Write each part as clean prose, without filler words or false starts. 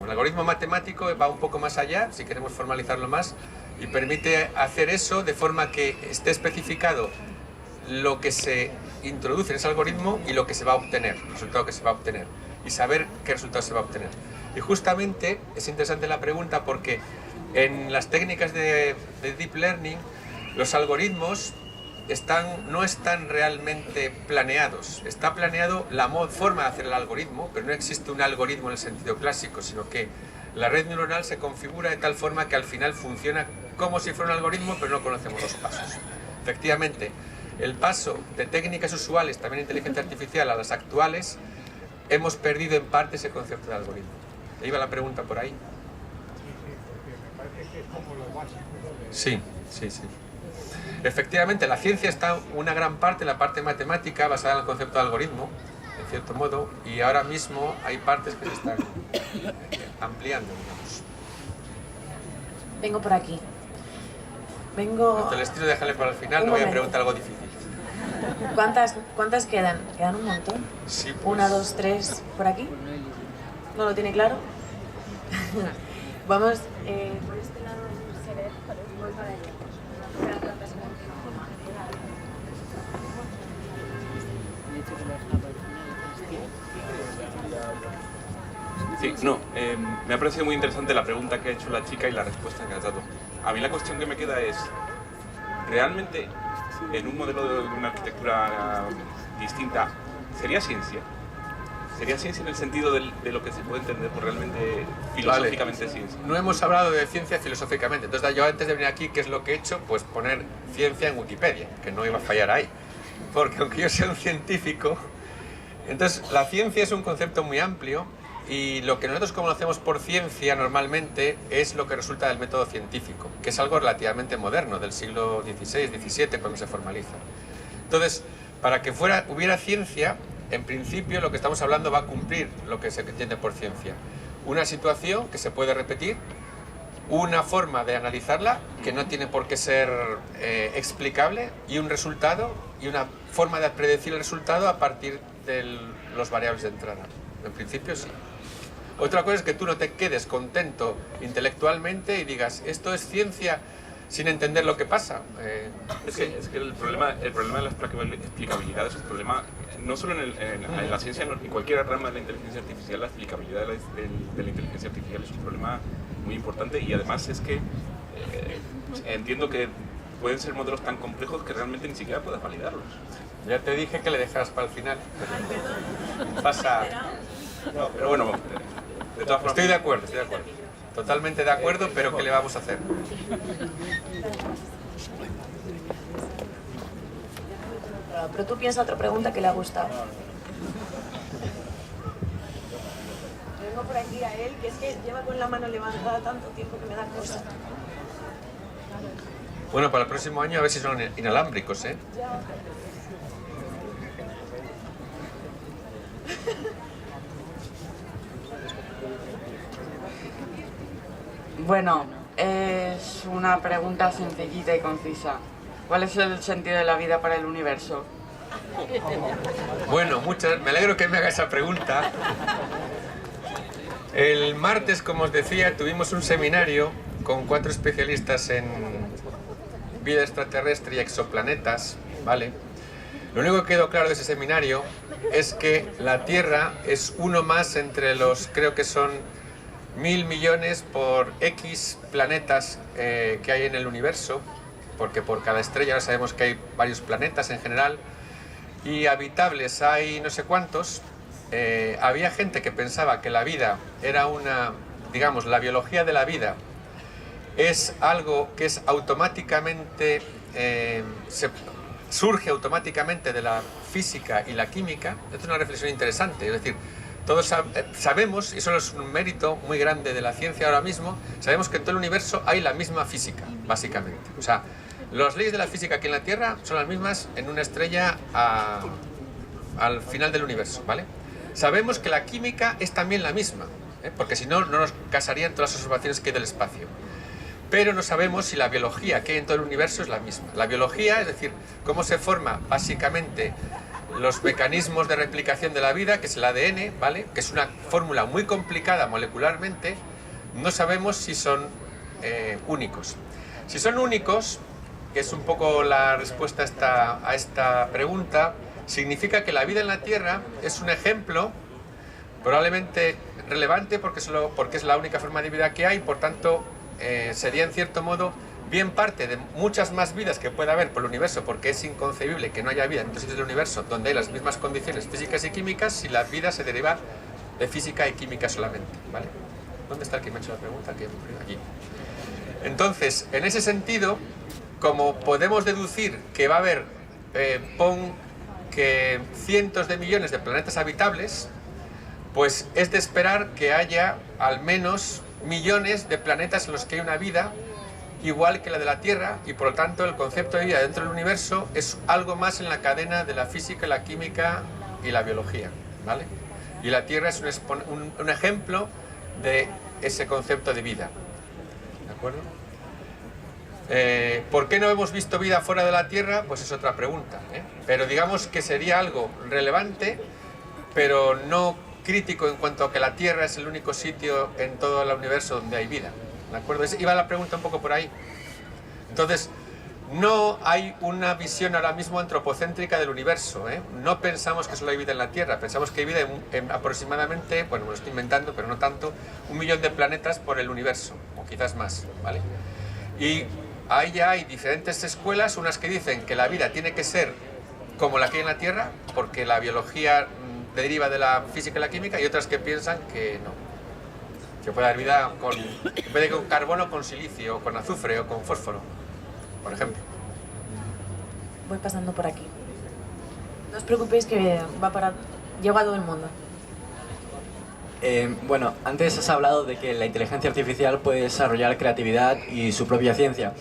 El algoritmo matemático va un poco más allá, si queremos formalizarlo más, y permite hacer eso de forma que esté especificado lo que se introduce en ese algoritmo y lo que se va a obtener, el resultado que se va a obtener, y saber qué resultado se va a obtener. Y justamente es interesante la pregunta porque en las técnicas de Deep Learning los algoritmos no están realmente planeados. Está planeado la forma de hacer el algoritmo, pero no existe un algoritmo en el sentido clásico, sino que la red neuronal se configura de tal forma que al final funciona como si fuera un algoritmo, pero no conocemos los pasos. Efectivamente, el paso de técnicas usuales, también inteligencia artificial, a las actuales, hemos perdido en parte ese concepto de algoritmo. ¿Ahí va la pregunta por ahí? Sí, sí, sí. Efectivamente, la ciencia está una gran parte, la parte matemática, basada en el concepto de algoritmo, en cierto modo, y ahora mismo hay partes que se están ampliando, digamos. Vengo por aquí. Vengo... El estilo déjale para el final, no voy a preguntar algo difícil. ¿Cuántas quedan? ¿Quedan un montón? Sí, pues... 1, 2, 3, ¿por aquí? ¿No lo tiene claro? Vamos... por este lado, voy para allá. Sí, no, me ha parecido muy interesante la pregunta que ha hecho la chica y la respuesta que has dado. A mí la cuestión que me queda es, ¿realmente en un modelo de una arquitectura distinta sería ciencia? ¿Sería ciencia en el sentido de lo que se puede entender por realmente filosóficamente vale. Ciencia? No hemos hablado de ciencia filosóficamente, entonces yo antes de venir aquí, ¿qué es lo que he hecho? Pues poner ciencia en Wikipedia, que no iba a fallar ahí. Porque aunque yo sea un científico, entonces la ciencia es un concepto muy amplio y lo que nosotros conocemos por ciencia normalmente es lo que resulta del método científico, que es algo relativamente moderno, del siglo XVI, XVII, cuando se formaliza. Entonces, para que hubiera ciencia, en principio lo que estamos hablando va a cumplir lo que se entiende por ciencia. Una situación que se puede repetir, una forma de analizarla que no tiene por qué ser explicable y un resultado y una forma de predecir el resultado a partir de los variables de entrada. En principio sí. Otra cosa es que tú no te quedes contento intelectualmente y digas, esto es ciencia sin entender lo que pasa. Es que el problema de la explicabilidad es un problema, no solo en la ciencia, en cualquier rama de la inteligencia artificial, la explicabilidad de la inteligencia artificial es un problema muy importante y además es que entiendo que pueden ser modelos tan complejos que realmente ni siquiera puedas validarlos. Ya te dije que le dejaras para el final. Pasa... No, pero bueno, de todas formas... Estoy de acuerdo. Totalmente de acuerdo, pero ¿qué le vamos a hacer? Pero tú piensa otra pregunta que le ha gustado. Vengo por aquí a él, que es que lleva con la mano levantada tanto tiempo que me da cosa. Bueno, para el próximo año a ver si son inalámbricos, ¿eh? Bueno, es una pregunta sencillita y concisa. ¿Cuál es el sentido de la vida para el universo? Bueno, me alegro que me haga esa pregunta. El martes, como os decía, tuvimos un seminario con 4 especialistas en vida extraterrestre y exoplanetas, ¿vale? Lo único que quedó claro de ese seminario es que la Tierra es uno más entre los, creo que son 1000 millones por X planetas que hay en el universo, porque por cada estrella ahora sabemos que hay varios planetas en general, y habitables hay no sé cuántos. Había gente que pensaba que la vida era digamos, la biología de la vida es algo que es automáticamente, surge automáticamente de la física y la química. Esto es una reflexión interesante, es decir, todos sabemos, y eso es un mérito muy grande de la ciencia ahora mismo, sabemos que en todo el universo hay la misma física, básicamente. O sea, las leyes de la física aquí en la Tierra son las mismas en una estrella al final del universo, ¿vale? Sabemos que la química es también la misma, porque si no, no nos casarían todas las observaciones que hay del espacio. Pero no sabemos si la biología que hay en todo el universo es la misma. La biología, es decir, cómo se forma básicamente los mecanismos de replicación de la vida, que es el ADN, ¿vale? Que es una fórmula muy complicada molecularmente, no sabemos si son únicos. Si son únicos, que es un poco la respuesta a esta pregunta, significa que la vida en la Tierra es un ejemplo probablemente relevante porque es la única forma de vida que hay, por tanto sería en cierto modo bien parte de muchas más vidas que pueda haber por el universo, porque es inconcebible que no haya vida en otros sitios del universo donde hay las mismas condiciones físicas y químicas si la vida se deriva de física y química solamente, ¿vale? ¿Dónde está el que me ha hecho la pregunta? Aquí. Entonces, en ese sentido, como podemos deducir que va a haber, pon que cientos de millones de planetas habitables, pues es de esperar que haya al menos millones de planetas en los que hay una vida igual que la de la Tierra, y por lo tanto el concepto de vida dentro del universo es algo más en la cadena de la física, la química y la biología, ¿vale? Y la Tierra es un ejemplo de ese concepto de vida, ¿de acuerdo? ¿Por qué no hemos visto vida fuera de la Tierra? Pues es otra pregunta, ¿eh? Pero digamos que sería algo relevante, pero no crítico en cuanto a que la Tierra es el único sitio en todo el universo donde hay vida, ¿de acuerdo? Iba la pregunta un poco por ahí. Entonces, no hay una visión ahora mismo antropocéntrica del universo, ¿eh? No pensamos que solo hay vida en la Tierra, pensamos que hay vida en aproximadamente, bueno, me lo estoy inventando, pero no tanto, 1 millón de planetas por el universo, o quizás más, ¿vale? Y ahí ya hay diferentes escuelas, unas que dicen que la vida tiene que ser como la que hay en la Tierra, porque la biología deriva de la física y la química, y otras que piensan que no, que puede haber vida en vez de con carbono, con silicio, o con azufre, o con fósforo, por ejemplo. Voy pasando por aquí. No os preocupéis que llego a todo el mundo. Bueno, antes has hablado de que la inteligencia artificial puede desarrollar creatividad y su propia ciencia.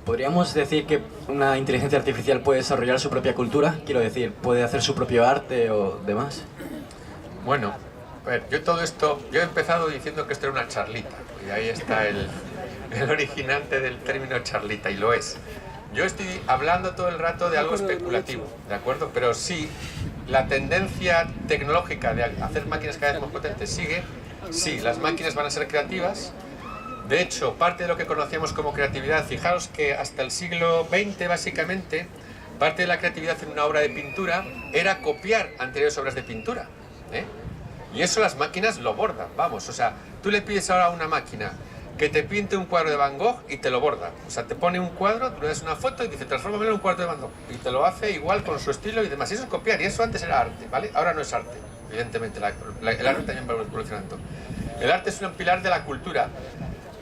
¿Podríamos decir que una inteligencia artificial puede desarrollar su propia cultura? Quiero decir, ¿puede hacer su propio arte o demás? Bueno, a ver, yo he empezado diciendo que esto era una charlita, y ahí está el originante del término charlita, y lo es. Yo estoy hablando todo el rato de algo especulativo, ¿de acuerdo? Pero sí, la tendencia tecnológica de hacer máquinas cada vez más potentes sigue. Sí, las máquinas van a ser creativas. De hecho, parte de lo que conocíamos como creatividad, fijaos que hasta el siglo XX, básicamente, parte de la creatividad en una obra de pintura era copiar anteriores obras de pintura, ¿eh? Y eso las máquinas lo bordan, vamos. O sea, tú le pides ahora a una máquina que te pinte un cuadro de Van Gogh y te lo borda. O sea, te pone un cuadro, tú le das una foto y dice, transfórmamelo en un cuadro de Van Gogh. Y te lo hace igual con su estilo y demás. Y eso es copiar, y eso antes era arte, ¿vale? Ahora no es arte, evidentemente. El arte también va evolucionando. El arte es un pilar de la cultura.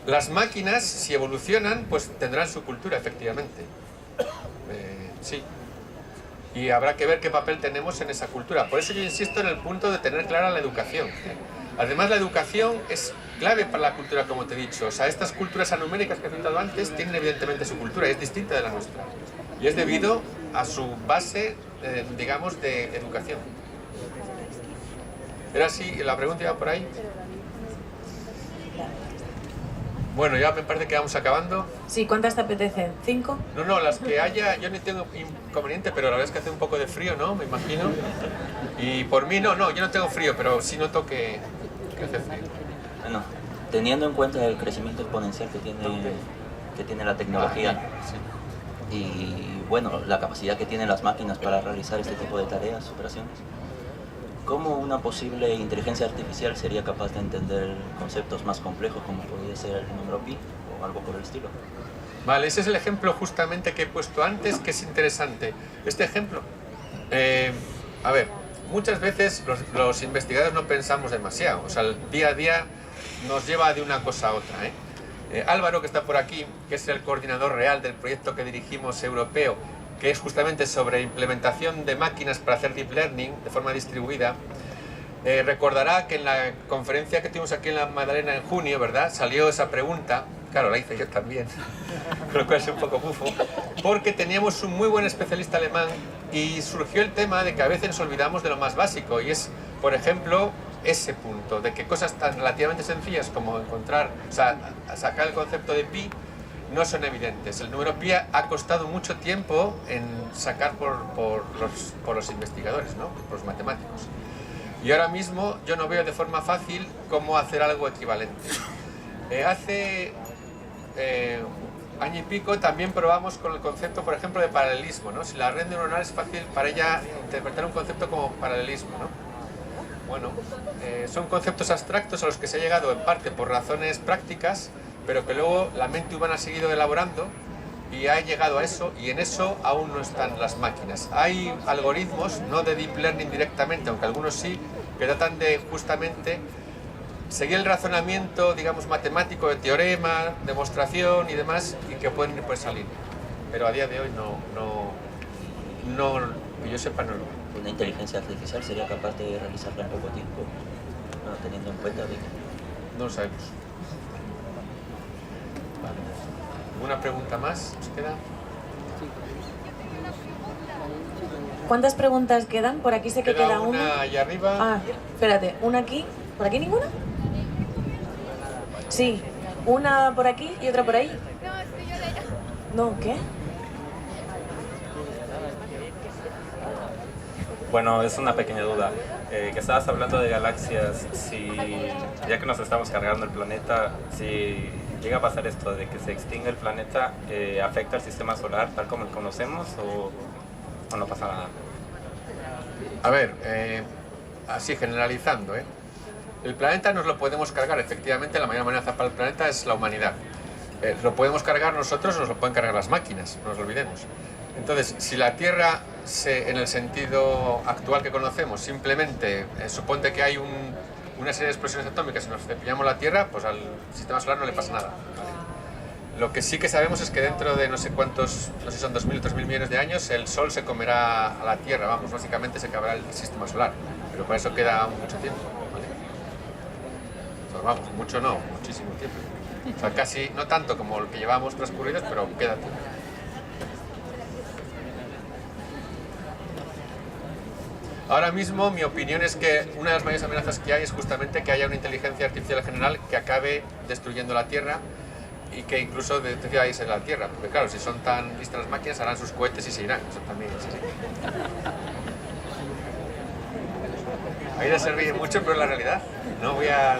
Las máquinas, si evolucionan, pues tendrán su cultura, efectivamente. Sí. Y habrá que ver qué papel tenemos en esa cultura. Por eso yo insisto en el punto de tener clara la educación. Además, la educación es clave para la cultura, como te he dicho. O sea, estas culturas anuméricas que he citado antes tienen evidentemente su cultura y es distinta de la nuestra. Y es debido a su base, digamos, de educación. ¿Era así? ¿La pregunta iba por ahí? Bueno, ya me parece que vamos acabando. Sí, ¿cuántas te apetecen? ¿5? No, las que haya, yo no tengo inconveniente, pero la verdad es que hace un poco de frío, ¿no? Me imagino. Y por mí no, yo no tengo frío, pero sí noto que hace frío. Bueno, teniendo en cuenta el crecimiento exponencial que tiene la tecnología y bueno, la capacidad que tienen las máquinas para realizar este tipo de tareas, operaciones, ¿cómo una posible inteligencia artificial sería capaz de entender conceptos más complejos como podría ser el número pi o algo por el estilo? Vale, ese es el ejemplo justamente que he puesto antes, que es interesante. Este ejemplo, a ver, muchas veces los investigadores no pensamos demasiado, o sea, el día a día nos lleva de una cosa a otra, Álvaro, que está por aquí, que es el coordinador real del proyecto que dirigimos europeo, que es justamente sobre implementación de máquinas para hacer deep learning de forma distribuida, recordará que en la conferencia que tuvimos aquí en la Magdalena en junio, ¿verdad?, salió esa pregunta. Claro, la hice yo también, con lo cual es un poco bufo, porque teníamos un muy buen especialista alemán y surgió el tema de que a veces nos olvidamos de lo más básico, y es, por ejemplo, ese punto, de que cosas tan relativamente sencillas como encontrar, o sea, sacar el concepto de pi, no son evidentes. El número pi ha costado mucho tiempo en sacar por los investigadores, ¿no? Por los matemáticos. Y ahora mismo yo no veo de forma fácil cómo hacer algo equivalente. Hace año y pico también probamos con el concepto, por ejemplo, de paralelismo, ¿no? Si la red neuronal es fácil para ella interpretar un concepto como paralelismo, ¿no? Bueno, son conceptos abstractos a los que se ha llegado en parte por razones prácticas, pero que luego la mente humana ha seguido elaborando y ha llegado a eso, y en eso aún no están las máquinas. Hay algoritmos, no de deep learning directamente, aunque algunos sí, que tratan de justamente seguir el razonamiento, digamos, matemático de teorema, demostración y demás, y que pueden pues, salir. Pero a día de hoy no, que yo sepa, no lo. ¿Una inteligencia artificial sería capaz de realizarla en poco tiempo? Bueno, teniendo en cuenta de que... No lo sabemos. Vale. ¿Alguna pregunta más? ¿Os queda? ¿Cuántas preguntas quedan? Por aquí sé que queda una allá arriba. Ah, espérate, una aquí. ¿Por aquí ninguna? Sí, una por aquí y otra por ahí. No, ¿qué? Bueno, es una pequeña duda. Que estabas hablando de galaxias, ya que nos estamos cargando el planeta, si llega a pasar esto de que se extingue el planeta, ¿afecta al sistema solar tal como lo conocemos o no pasa nada? A ver, así generalizando, el planeta nos lo podemos cargar, efectivamente la mayor amenaza para el planeta es la humanidad. Lo podemos cargar nosotros o nos lo pueden cargar las máquinas, no nos lo olvidemos. Entonces, si la Tierra, en el sentido actual que conocemos, simplemente supone que hay una serie de explosiones atómicas y nos cepillamos la Tierra, pues al sistema solar no le pasa nada, ¿vale? Lo que sí que sabemos es que dentro de no sé cuántos, no sé si son 2.000 o 3.000 millones de años, el Sol se comerá a la Tierra, vamos, básicamente se acabará el sistema solar, pero para eso queda mucho tiempo, ¿vale? Entonces, vamos, mucho no, muchísimo tiempo. O sea, casi, no tanto como el que llevamos transcurridos, pero queda tiempo. Ahora mismo mi opinión es que una de las mayores amenazas que hay es justamente que haya una inteligencia artificial general que acabe destruyendo la Tierra y que incluso destruya la Tierra, porque claro, si son tan listas las máquinas harán sus cohetes y se irán, eso también es así. Aida se ríe mucho, pero es la realidad. No voy a...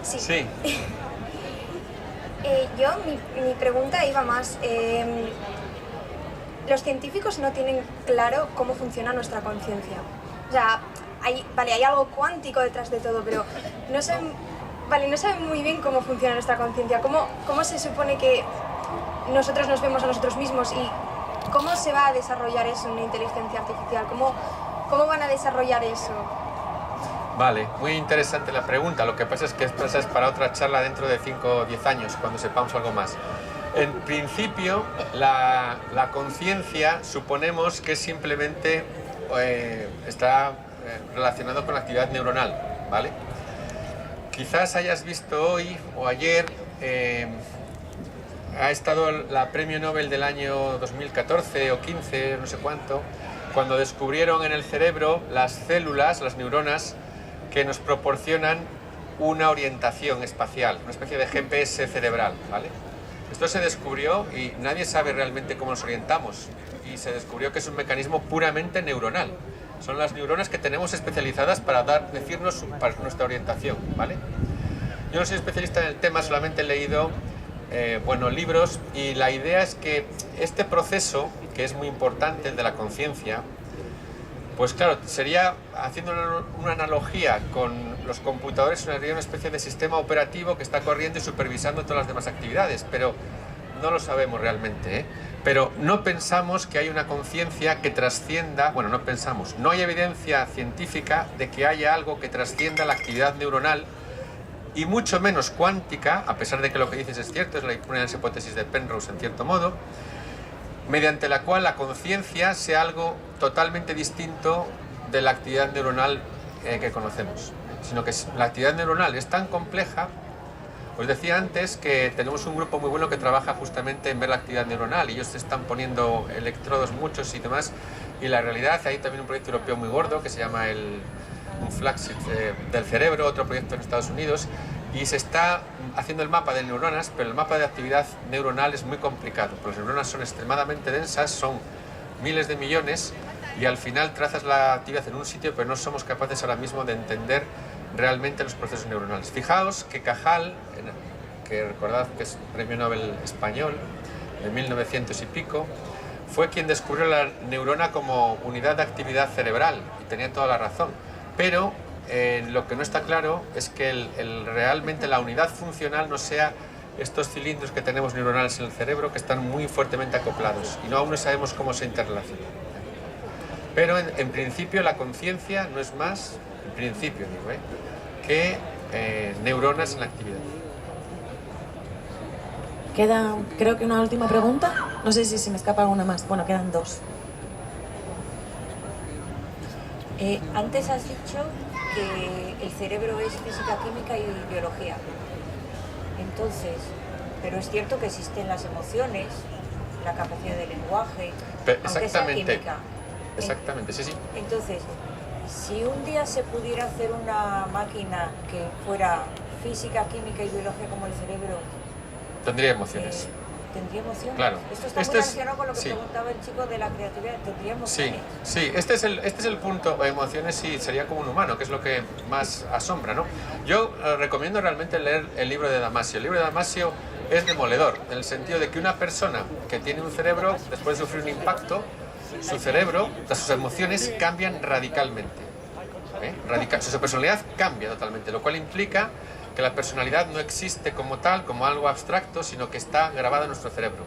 Sí. Sí. Mi pregunta iba más. Los científicos no tienen claro cómo funciona nuestra conciencia. O sea, hay algo cuántico detrás de todo, pero no saben muy bien cómo funciona nuestra conciencia. ¿Cómo se supone que nosotros nos vemos a nosotros mismos y cómo se va a desarrollar eso en una inteligencia artificial? ¿Cómo van a desarrollar eso? Vale, muy interesante la pregunta. Lo que pasa es que esto es para otra charla dentro de 5 o 10 años, cuando sepamos algo más. En principio, la conciencia suponemos que simplemente está relacionado con la actividad neuronal, ¿vale? Quizás hayas visto hoy o ayer, ha estado la premio Nobel del año 2014 o 15, no sé cuánto, cuando descubrieron en el cerebro las células, las neuronas, que nos proporcionan una orientación espacial, una especie de GPS cerebral, ¿vale? Esto se descubrió y nadie sabe realmente cómo nos orientamos, y se descubrió que es un mecanismo puramente neuronal. Son las neuronas que tenemos especializadas para decirnos para nuestra orientación, ¿vale? Yo no soy especialista en el tema, solamente he leído libros, y la idea es que este proceso, que es muy importante, el de la conciencia, pues claro, sería, haciendo una analogía con los computadores, sería una especie de sistema operativo que está corriendo y supervisando todas las demás actividades, pero no lo sabemos realmente, ¿eh? Pero no pensamos que hay una conciencia que trascienda, bueno, no pensamos, no hay evidencia científica de que haya algo que trascienda la actividad neuronal, y mucho menos cuántica, a pesar de que lo que dices es cierto, es una de las hipótesis de Penrose en cierto modo, mediante la cual la conciencia sea algo totalmente distinto de la actividad neuronal que conocemos, sino que la actividad neuronal es tan compleja. Os decía antes que tenemos un grupo muy bueno que trabaja justamente en ver la actividad neuronal, y ellos se están poniendo electrodos muchos y demás, y la realidad, hay también un proyecto europeo muy gordo que se llama el un flagship del cerebro, otro proyecto en Estados Unidos, y se está haciendo el mapa de neuronas, pero el mapa de actividad neuronal es muy complicado, porque las neuronas son extremadamente densas, son miles de millones, y al final trazas la actividad en un sitio, pero no somos capaces ahora mismo de entender realmente los procesos neuronales. Fijaos que Cajal, que recordad que es premio Nobel español, de 1900 y pico, fue quien descubrió la neurona como unidad de actividad cerebral, y tenía toda la razón. Pero lo que no está claro es que realmente la unidad funcional no sea estos cilindros que tenemos neuronales en el cerebro, que están muy fuertemente acoplados, y aún no sabemos cómo se interrelacionan. Pero en principio la conciencia no es más, en principio digo, que neuronas en la actividad. Queda, creo que una última pregunta. No sé si se me escapa alguna más. Bueno, quedan dos. Antes has dicho que el cerebro es física, química y biología. Entonces, pero es cierto que existen las emociones, la capacidad de lenguaje, aunque sea química. Exactamente, sí, sí. Entonces, si un día se pudiera hacer una máquina que fuera física, química y biología como el cerebro, tendría emociones. ¿Tendría emociones? Claro. Esto está muy relacionado con lo que preguntaba el chico de la creatividad. ¿Tendría emociones? Sí, este es el punto. Emociones sí, sería como un humano, que es lo que más asombra, ¿no? Yo recomiendo realmente leer el libro de Damasio. El libro de Damasio es demoledor, en el sentido de que una persona que tiene un cerebro, después de sufrir un impacto, su cerebro, sus emociones cambian radicalmente. Su personalidad cambia totalmente, lo cual implica que la personalidad no existe como tal, como algo abstracto, sino que está grabada en nuestro cerebro.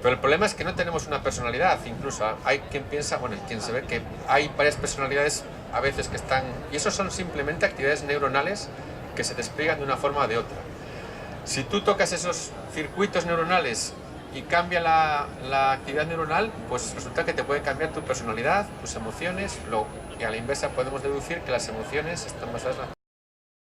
Pero el problema es que no tenemos una personalidad, incluso hay quien piensa, bueno, quien se ve que hay varias personalidades a veces que están, y eso son simplemente actividades neuronales que se despliegan de una forma o de otra. Si tú tocas esos circuitos neuronales y cambia la actividad neuronal, pues resulta que te puede cambiar tu personalidad, tus emociones, y a la inversa podemos deducir que las emociones están basadas en la